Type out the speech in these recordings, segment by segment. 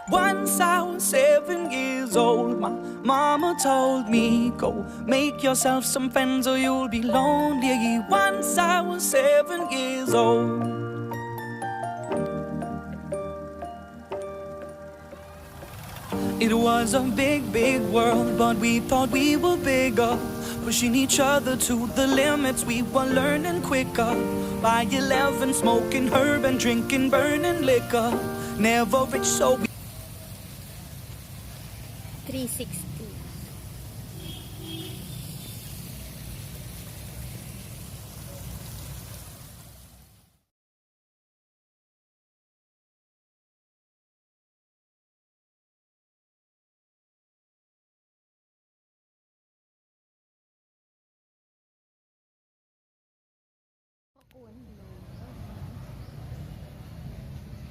Once I was 7 years old, my mama told me, go make yourself some friends or you'll be lonely. Once I was 7 years old. It was a big, big world, but we thought we were bigger, pushing each other to the limits. We were learning quicker. By 11, smoking herb and drinking burning liquor. Never rich, so we 360.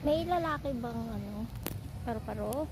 May lalaki bang paru-paro?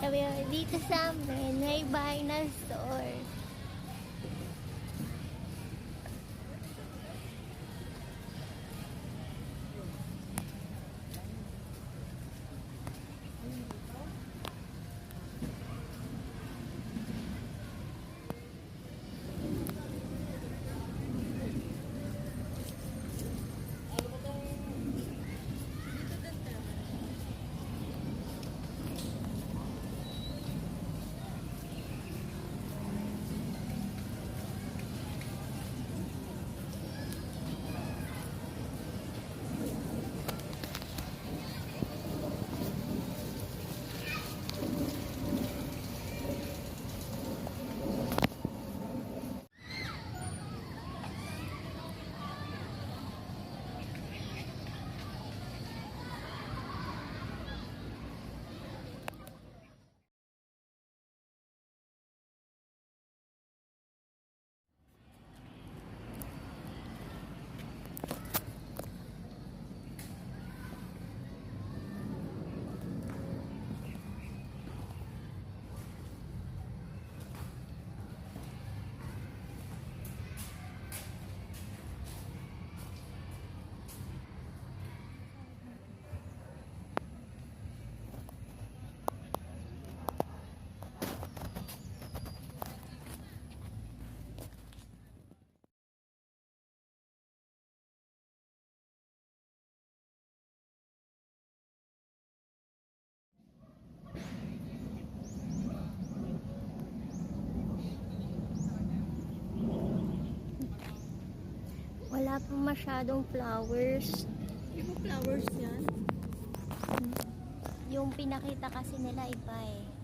Sabi ko, dito sa amin, may bahay na store. Wala pa masyadong flowers. Yung flowers yan? Yung pinakita kasi nila iba eh.